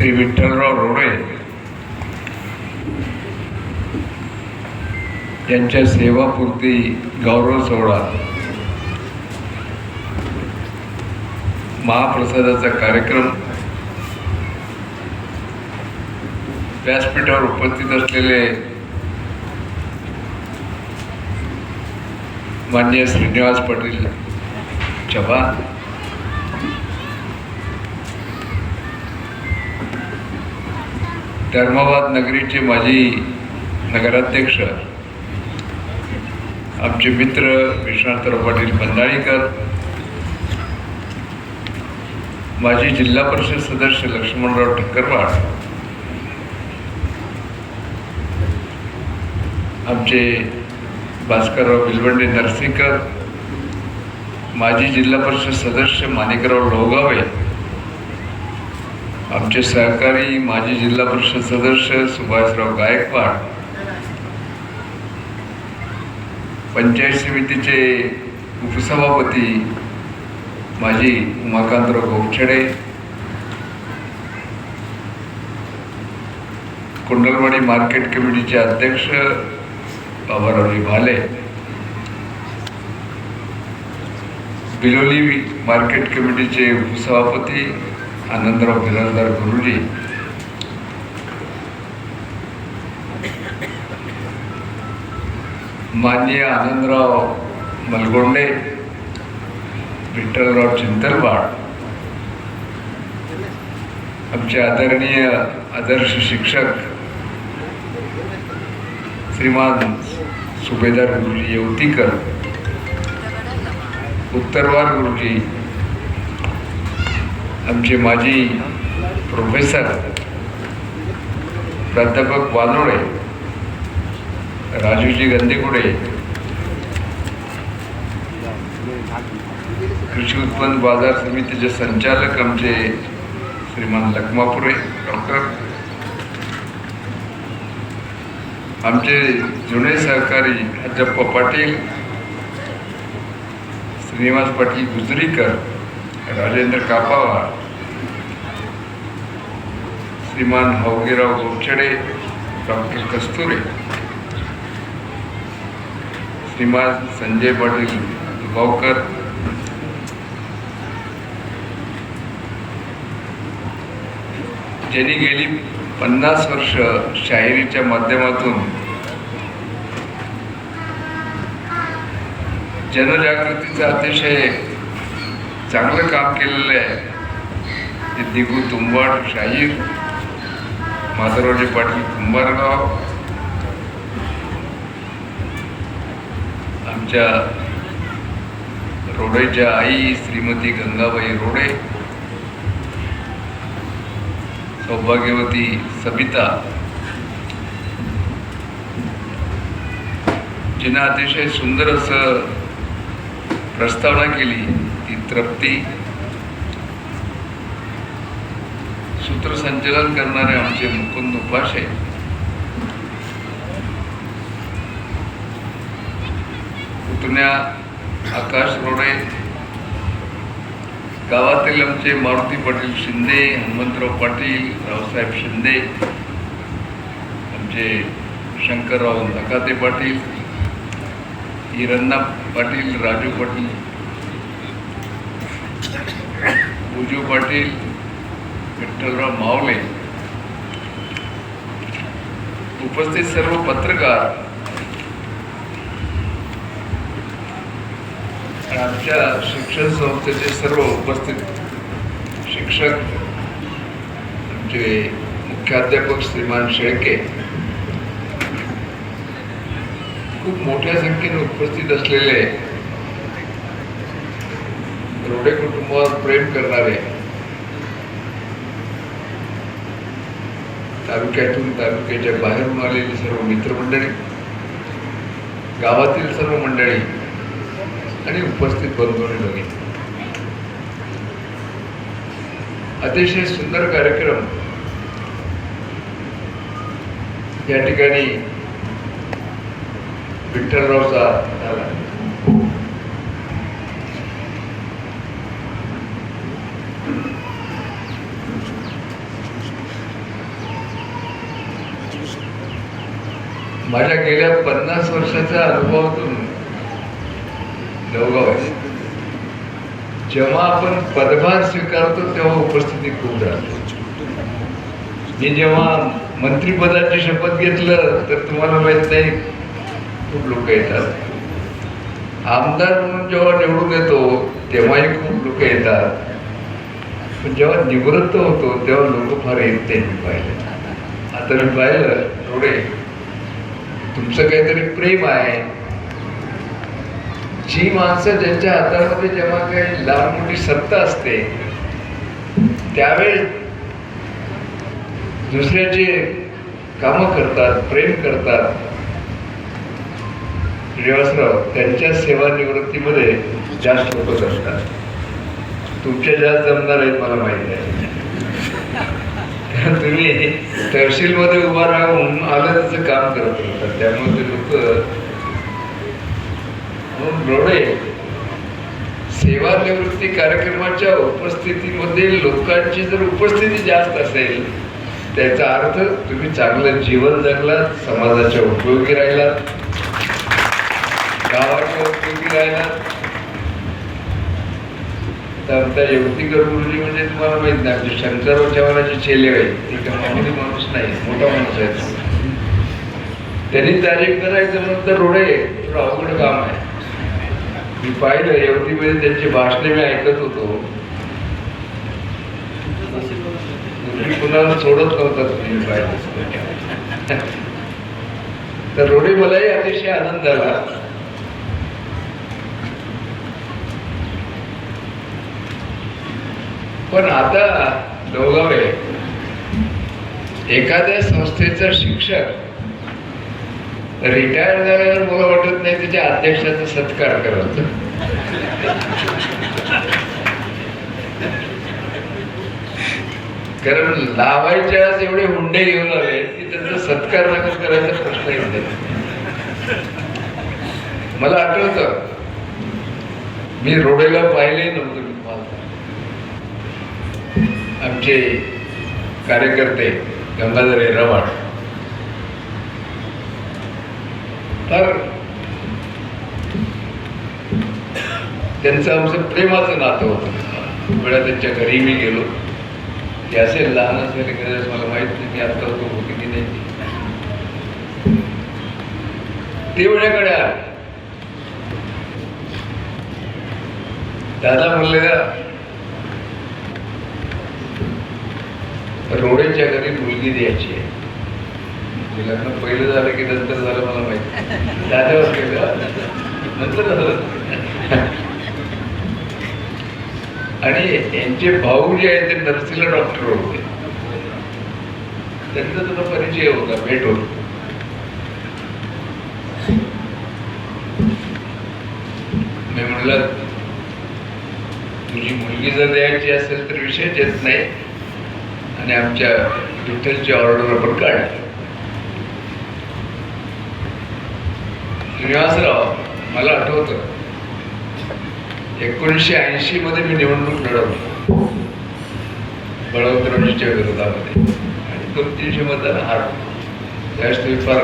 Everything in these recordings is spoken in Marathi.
श्री विठ्ठलराव रोडे यांच्या सेवापूर्ती गौरव सोहळा महाप्रसादाचा कार्यक्रम व्यासपीठावर उपस्थित असलेले माननीय श्रीनिवास पाटील चव्हाण, धर्माबाद नगरीचे माजी नगराध्यक्ष आमचे मित्र विश्वनाथराव पाटील बंदाळीकर, माजी जिल्हा परिषद सदस्य लक्ष्मणराव ठक्करवाड, आमचे भास्करराव बिलवंडे नरसिंहकर, माजी जिल्हा परिषद सदस्य माणिकराव लोहगावे, आमचे सहकारी माजी जिल्हा परिषद सदस्य सुभाषराव गायकवाड, पंचायत समितीचे उपसभापती माजी उमाकांतराव गोपछडे, कुंडलवाडी मार्केट कमिटीचे अध्यक्ष बाबारावजी भाले, बिलोली मार्केट कमिटीचे उपसभापती आनंदराव बिराजदार गुरुजी, माननीय आनंदराव मलगोंडे, विठ्ठलराव चिंतलवाड, आमचे आदरणीय आदर्श शिक्षक श्रीमान सुभेदार गुरुजी येवतीकर, उत्तरवार गुरुजी, आमचे माजी प्रोफेसर प्राध्यापक वानोळे, राजूजी गंदेगुडे, कृषी उत्पन्न बाजार समितीचे संचालक आमचे श्रीमान लखमापुरे डॉक्टर, आमचे जुने सहकारी अज्जप्पा पाटील, श्रीनिवास पाटील गुजरीकर, राजेंद्र कापावा, श्रीमान हवगीराव गोपछडे, डॉक्टर कस्तुरे, श्रीमान संजय पाटील गावकर, ज्यांनी गेली 50 वर्ष शाहिरीच्या माध्यमातून जनजागृतीचं अतिशय चांगलं काम केलेलं आहे. ते दिगू तुंबाड शाहीर, माधवरावजी पाटील कुंभारगाव, आमच्या रोडेच्या आई श्रीमती गंगाबाई रोडे, सौभाग्यवती सबिता, जिनं अतिशय सुंदर असं प्रस्तावना केली ती तृप्ती, सूत्रसंचालन करणारे आमचे मुकुंद उपाशे, पुतण्या आकाश रोडे, गावातील आमचे मारुती पाटील शिंदे, हनुमंतराव पाटील, रावसाहेब शिंदे, आमचे शंकरराव नकाते पाटील, हिरण्णा पाटील, राजू पाटील, उजू पाटील, विठ्ठलराव मावले, उपस्थित सर्व पत्रकार, आमच्या शिक्षण संस्थेचे सर्व उपस्थित शिक्षक, आमचे मुख्याध्यापक श्रीमान शेळके, खूप मोठ्या संख्येने उपस्थित असलेले रोडे कुटुंबावर प्रेम करणारे, तालुक्यातून तालुक्याच्या बाहेरून आलेली सर्व मित्रमंडळी, गावातील सर्व मंडळी आणि उपस्थित बंधू आणि भगिनी, अतिशय सुंदर कार्यक्रम या ठिकाणी विठ्ठलरावचा झाला. माझ्या गेल्या 50 वर्षाच्या अनुभवातून नवगाव आहे. जेव्हा आपण पदभार स्वीकारतो तेव्हा उपस्थिती खूप राहते. मी जेव्हा मंत्रिपदाची शपथ घेतलं तर तुम्हाला माहित नाही खूप लोक येतात. आमदार म्हणून जेव्हा निवडून येतो तेव्हाही खूप लोक येतात. पण जेव्हा निवृत्त होतो तेव्हा लोक फार येत नाही. मी पाहिलं, आता मी पाहिलं थोडे तुमचं काहीतरी प्रेम आहे. जी माणसं ज्यांच्या हातामध्ये जेव्हा काही लहान मोठी सत्ता असते त्यावेळेस दुसऱ्याचे कामं करतात, प्रेम करतात. श्रीनिवासराव त्यांच्या सेवानिवृत्तीमध्ये जास्त लोक असतात. तुमच्या जास्त जमणार आहेत मला माहिती आहे. तुम्ही तहसीलमध्ये उभा राहून आलं त्याचं काम करत होतात. त्यामुळे ते लोक रोडे सेवानिवृत्ती कार्यक्रमाच्या उपस्थितीमध्ये लोकांची जर उपस्थिती जास्त असेल त्याचा अर्थ तुम्ही चांगलं जीवन जगलात, समाजाच्या उपयोगी राहिलात, गावाच्या उपयोगी राहिलात. तर आमचा युवतीकर गुरुजी म्हणजे तुम्हाला माहित नाही, आमचे शंकरराव चव्हाणाचे चेले आहेत. ते का मामूली माणूस नाही, मोठा माणूस आहे. त्यांनी तारीख करायचं म्हणून तर रोडे थोडं अवघड काम आहे. मी पाहिलं युवतीमध्ये त्यांची भाषणे मी ऐकत होतो. कुणाला सोडत नव्हता तुम्ही पाहिलं. तर रोडे मलाही अतिशय आनंद झाला. पण आता नवगाव आहे, एखाद्या संस्थेचा शिक्षक रिटायर झाल्यावर मला वाटत नाही त्याच्या अध्यक्षाचा सत्कार करायचा. कारण लावायच्या एवढे हुंडे घेऊन आले की त्यांचा सत्कार नका करायचा प्रश्न येत नाही. मला आठवतं मी रोडेला पाहिले नव्हतं. आमचे कार्यकर्ते गंगाधर एरावाड तर त्यांचं आमचं प्रेमाचं नातं होतं. वेळा त्यांच्या घरी मी गेलो. ते असेल लहान असलेले गरज मला माहित नाही. मी आता होतो होती की नाही. ते वेळेकडे आले. दादा म्हणले रोडेच्या घरी मुलगी द्यायची आहे. लग्न पहिलं झालं की नंतर झालं मला माहिती. दादावर केलं नंतर झालं. आणि यांचे भाऊ जे आहेत ते नर्सीला डॉक्टर होते. त्यांचा तुला परिचय होता, भेट होता. मी म्हणलं तुझी मुलगी जर द्यायची असेल तर विषयच येत नाही आणि आमच्या विठ्ठलची ऑर्डर आपण काढली. श्रीनिवासराव मला आठवतं 1980 मध्ये मी निवडणूक लढवली बळवंतरावजीच्या विरोधामध्ये आणि 200-300 मतांना हारलो. त्यावेळेस तुम्ही फार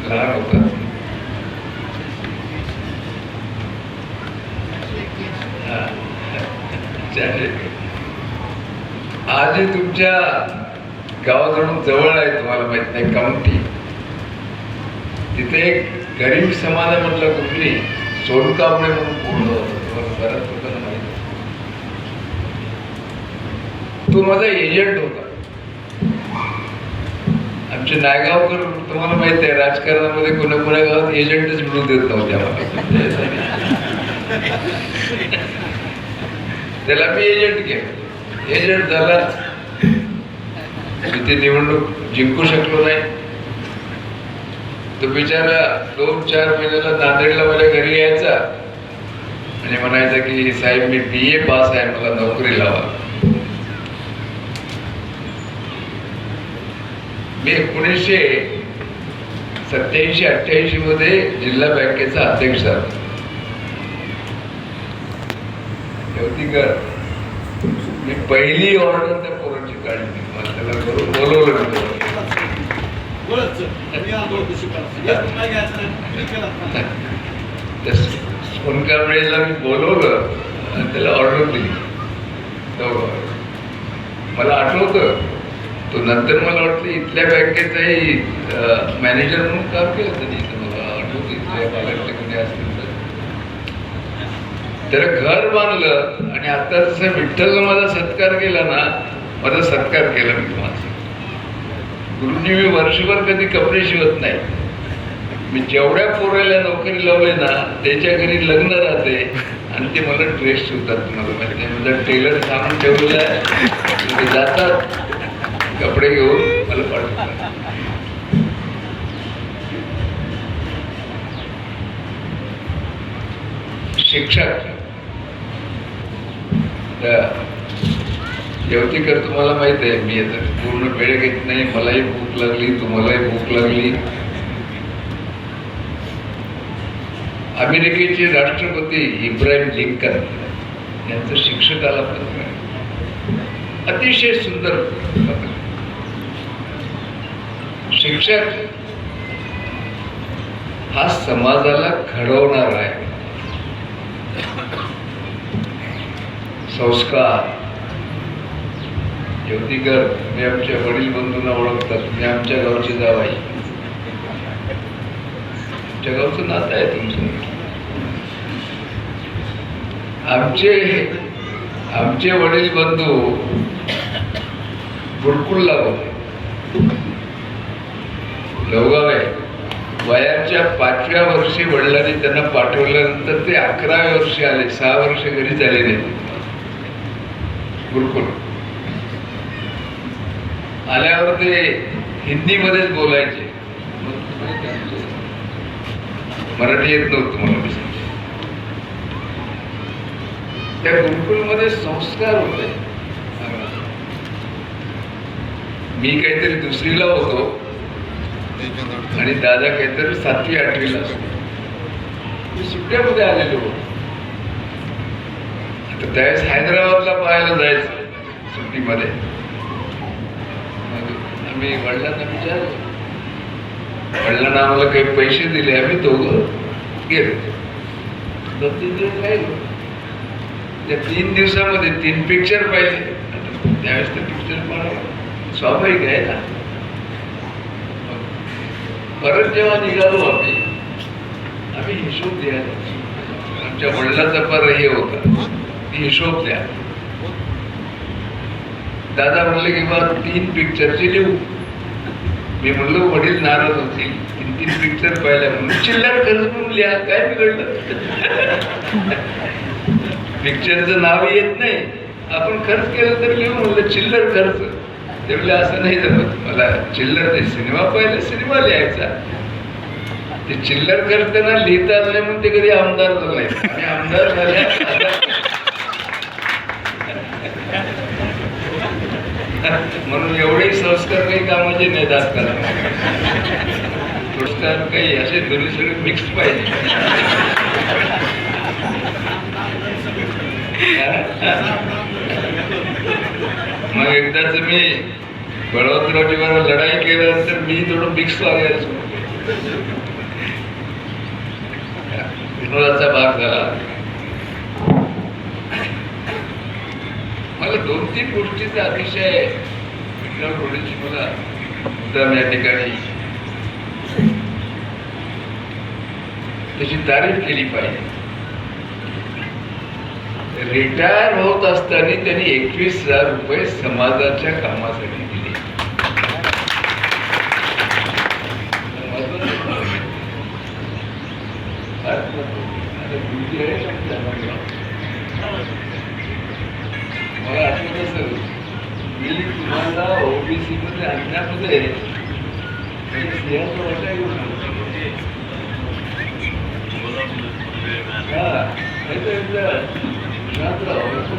लहान होता. आजही तुमच्या गावाकडून जवळ आहे, तुम्हाला माहित नाही, काउंटी. तिथे एक गरीब समाजामधला कुठली सोनकांबळे म्हणून पूर्ण होतं. बऱ्याच लोकांना माहिती. तो माझा एजंट होता. आमचे नायगावकर तुम्हाला माहित आहे राजकारणामध्ये कोणा गावात एजंटच मिळून देत नव्हते आम्हाला. त्याला मी एजंट केलं. एजंट झाला. मी ते निवडणूक जिंकू शकलो नाही. तो बिचारा 2-4 महिन्याला नांदेडला माझ्या घरी यायचा आणि म्हणायचा की साहेब मी BA पास आहे, मला नोकरी लावा. मी 1987-88 मध्ये जिल्हा बँकेचा अध्यक्ष झालो. मी पहिली ऑर्डर त्या पोरांची काढली. मला त्याला बोलवलं. कोणत्या वेळेला मी बोलवलं आणि त्याला ऑर्डर दिली. मला आठवतं तो नंतर मला वाटतं इथल्या बँकेचाही मॅनेजर म्हणून काम केलं त्यांनी. मला आठवतं इथल्या बालाकडे कोणी असतील तर त्याला घर बांधलं. आणि आता जसं विठ्ठलनं माझा सत्कार केला ना, माझा सत्कार केला मी माझा. गुरुजी मी वर्षभर कधी कपडे शिवत नाही. मी जेवढ्या पोराला नोकरी लावले ना त्याच्या घरी लग्न राहते आणि ते मला ड्रेस शिवतात. तुम्हाला माहिती आहे, माझा टेलर सांगून ठेवलेला आहे, ते जातात कपडे घेऊन मला पाठवतात. शिक्षक येवतीकर तुम्हाला माहित आहे, मी आता पूर्ण वेळ घेत नाही. मलाही भूक लागली, तुम्हालाही भूक लागली. अमेरिकेचे राष्ट्रपती इब्राहिम लिंकन यांचं शिक्षकाला पत्र आहे, अतिशय सुंदर पत्र. शिक्षक हा समाजाला घडवणार आहे. संस्कार. ज्योतिकर मी आमच्या वडील बंधूंना ओळखतात. मी आमच्या गावची जावाई, आमच्या गावचं नातं आहे तुमचं. आमचे वडील बंधू गुरुकुलला होते, लवगाव आहे. वयाच्या 5व्या वर्षी वडिलांनी त्यांना पाठवल्यानंतर ते 11व्या वर्षी आले. 6 वर्ष घरी झाले नाही. गुरुकुल आल्यावर ते हिंदीमध्येच बोलायचे, मराठी येत नव्हतं मला. त्या गुरुकुलमध्ये संस्कार होते. मी काहीतरी 2रीला होतो आणि दादा काहीतरी 7वी 8वीला असतो. मी सुट्ट्यामध्ये आलेलो होतो. आता त्यावेळेस हैदराबादला पाहायला जायचं सुट्टीमध्ये. आम्ही वडिलांना विचारलं, वडिलांना आम्हाला काही पैसे दिले, आम्ही दोघं गेलो. 2-3 दिवस राहिलो. त्या 3 दिवसामध्ये 3 पिक्चर पाहिले. त्यावेळेस ते पिक्चर पाहायला स्वाभाविक आहे ना. परत जेव्हा निघालो आम्ही हिशोब द्यायला. आमच्या वडिलांचा पर हे होता, हिशोब द्या. दादा म्हणले की बा 3 पिक्चरचे लिहू. मी म्हणलो वडील नाराज होतील, 3 पिक्चर पाहिल्या म्हणून. चिल्लर खर्च म्हणून लिहा, काय बिघडलं. पिक्चरचं नाव येत नाही, आपण खर्च केलं तर लिहू म्हणलं चिल्लर खर्च. ते म्हणले असं नाही जमत, मला चिल्लर नाही, सिनेमा पाहिजे सिनेमा लिहायचा. ते चिल्लर करताना लिहिता नाही म्हणून ते कधी आमदार झाले. आणि आमदार झाल्या म्हणून एवढे संस्कार काही कामाचे नाहीत आजकाल. संस्कार काही असे दोन्ही सगळे मिक्स पाहिजे. मग एकदाच मी बळवंतरावजीवर लढाई केल्यानंतर मी थोडं मिक्स वागायला विनोदाचा भाग झाला. मला 2-3 गोष्टीचा अतिशय थोडीशी मला मुद्दाम या ठिकाणी त्याची तारीफ केली पाहिजे. रिटायर होत असताना त्यांनी 21,000 रुपये समाजाच्या कामासाठी दिले. मला आठवत असेल, मी तुम्हाला ओबीसी मध्ये आणण्यामध्ये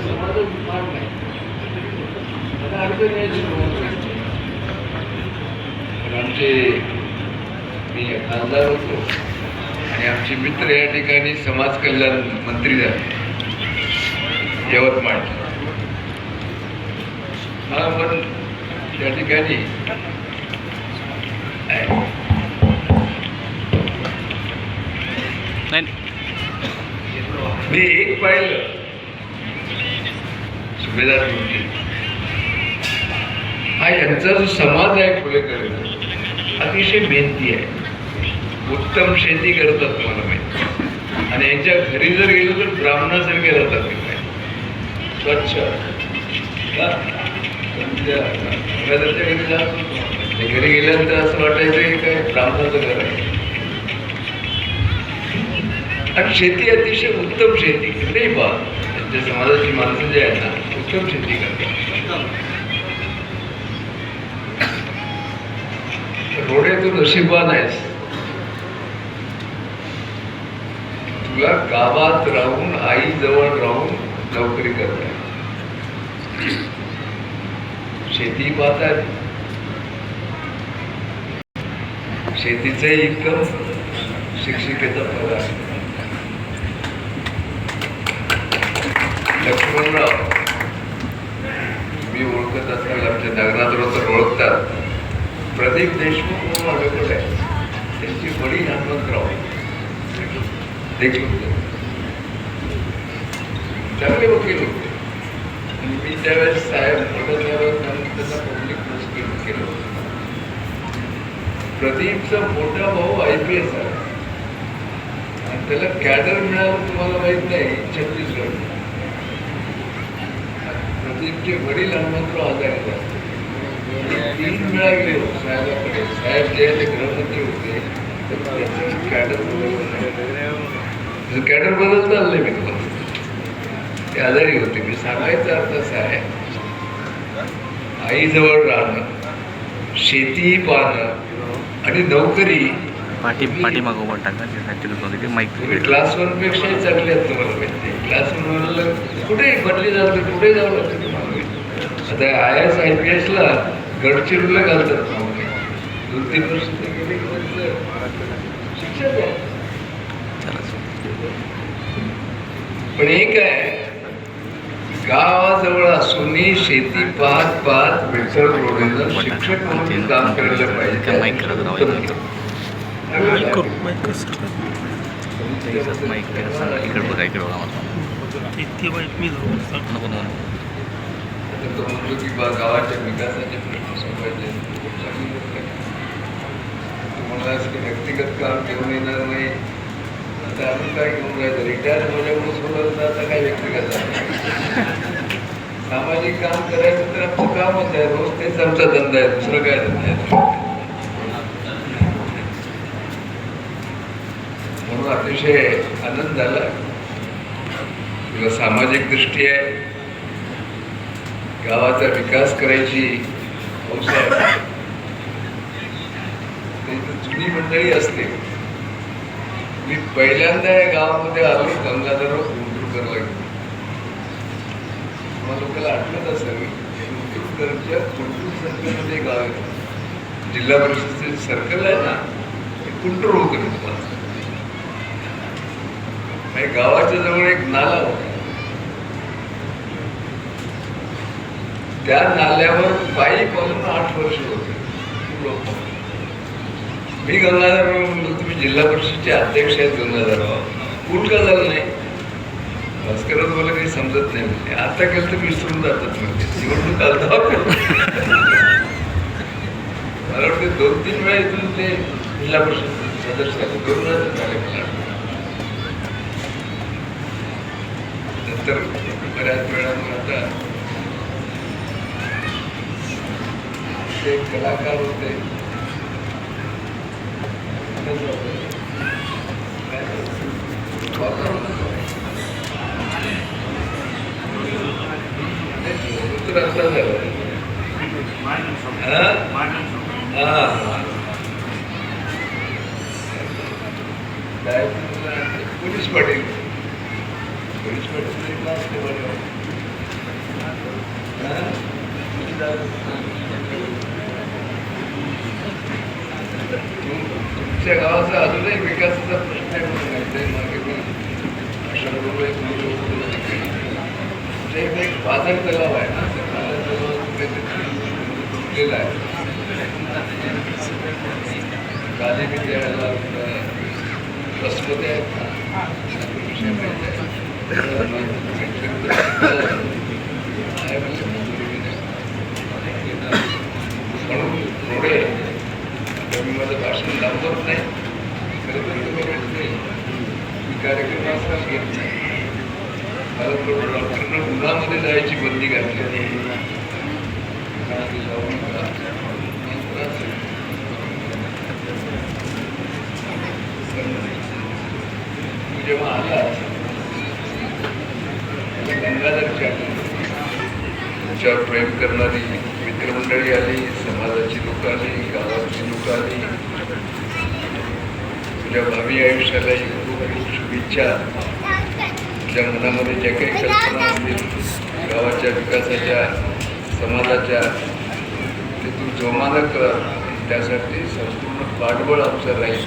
समाजात माग नाही, मला अर्थ नाही. आमचे मी खासदार होतो आणि आमचे मित्र या ठिकाणी समाज कल्याण मंत्री झाले यवतमाळ. हा पण त्या ठिकाणी नाही. मी एक पाहिलं सुभेदार जोशी, हा यांचा जो समाज आहे फुलेकर अतिशय मेहनती आहे, उत्तम शेती करतात तुम्हाला माहिती, आणि यांच्या घरी जर गेलो तर ब्राह्मणासारखे राहतात ते काय स्वच्छ. घरी जात घरी गेल्यानंतर असं वाटायचं की काय ब्राह्मणाचं घर आहे. आणि शेती अतिशय उत्तम शेती नाही बा, त्यांच्या समाजाची माणसं जे आहेत ना उत्तम शेती करतात. रोडे तू नशीबवान आहेस, तुला गावात राहून आई जवळ राहून नोकरी करताय, शेती पाहतात, शेतीचं इन्कम, शिक्षिकेचा पगार. लक्ष्मणराव मी ओळखत असाल, आमच्या नगरात तर ओळखतात. प्रदीप देशमुख म्हणून माझ्याकडे आहे, त्यांची वडील हनुमंतराव देखील चांगले वकील होते. आणि मी त्यावेळेस साहेब मोठं त्यावेळेस त्यांना पब्लिक प्रोसिक्यूट केलं होतं. प्रदीपचा मोठा भाऊ IPS आहे आणि त्याला कॅडर मिळालं तुम्हाला माहित नाही छत्तीसगड. प्रदीपचे वडील हनुमंतराव आजारी असते, 3 वेळा गेले साहेबाकडे. साहेब जे ते गृहमंत्री होते, कॅडर कॅडर बदलता आलं मी तुम्हाला. ते आजारी होते. मी सांगायचा अर्थ असा आहे, आईजवळ राहणं, शेती पाहणं आणि नोकरी. पाठीमागोवर टाका तुम्ही क्लास 1 पेक्षाही चांगले आहेत तुम्हाला माहिती. क्लास 1 कुठेही बदली जाते, कुठेही जावं लागतं तुम्हाला. आता IAS IPS ला गडचिरोलीला घालतात, 2-3 वर्ष ते गेले की शिक्षक आहे. पण एक आहे, गावाजवळ असूनही शेती पाहत पाहत मेट्रो रोडवर शिक्षक म्हणून काम करायला पाहिजे. गावाच्या विकासाचे प्रश्न सोडवायचे, तुम्हाला असं व्यक्तिगत काम घेऊन येणार नाही. आता आम्ही काय घेऊन राहायचं, रिटायर माझ्याकडून सोडवलं तर आता काय व्यक्तिगत सामाजिक काम करायचं तर आमचं कामच आहे, रोज तेच आमचा धंदा आहे, दुसरं काय धंदा आहे. म्हणून अतिशय आनंद झाला. तुला सामाजिक दृष्टी आहे, गावाचा विकास करायची हौस आहे. जुनी मंडळी असते. मी पहिल्यांदा या गावामध्ये आलो गंगाधरराव कुंटुरकरला घेऊन. मला लोकांना आठवत असेल, कुंटुरकरच्या कुंटूर सर्कलमध्ये गाव आहे, जिल्हा परिषदेचे सर्कल आहे ना, ते कुंटूर होतं. तुम्हाला गावाच्या जवळ एक नाला होता, त्या नाल्यावर पायी पासून 8 वर्ष होते. मी गंगाधरराव म्हणलो, तुम्ही जिल्हा परिषदेचे अध्यक्ष आहेत गंगाधरराव, पूल का झालं नाही? भास्करराव मला काही समजत नाही म्हणजे. आता केलं तर विसरून जातात म्हणजे, निवडणूक आलता मला वाटते 2-3 वेळा इथून ते जिल्हा परिषद सदस्य 2 वेळा झाले मला. नंतर बऱ्याच वेळा आता ते कलाकार होते, पोलीस पाटील तुमच्या गावाचा अजूनही विकासाचा प्रश्न आहे म्हणून माहिती मागे मी एक पाझर तलाव आहे ना, त्या पाझर तलाव तुटलेला आहे. गाणे बी द्यायला बसमध्ये आहेत ना विषय माहिती आहे. आहे म्हणजे मंजुरी नाही. म्हणून पुढे आता मी माझं भाषण लांबवत नाही, खरं तर तुम्ही घेत नाही, मी कार्यक्रमाचा घेत नाही. मला डॉक्टरनं उन्हामध्ये जायची बंदी घातली. तू जेव्हा आलास गंगाधरची आली, तुमच्यावर प्रेम करणारी मित्रमंडळी आली, समाजाची लोक आली, गावाची लोक आली. तुझ्या भावी आयुष्याला खूप खूप शुभेच्छा. तुझ्या मनामध्ये ज्या काही कल्पना असतील गावाच्या विकासाच्या, समाजाच्या, ते तू जोमानं कर. त्यासाठी संपूर्ण पाठबळ आमचं राहील,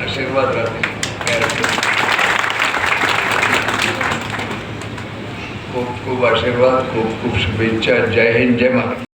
आशीर्वाद राहतील. काय अडचण नाही. खूप खूप आशीर्वाद, खूप खूप शुभेच्छा. जय हिंद, जय महाराष्ट्र.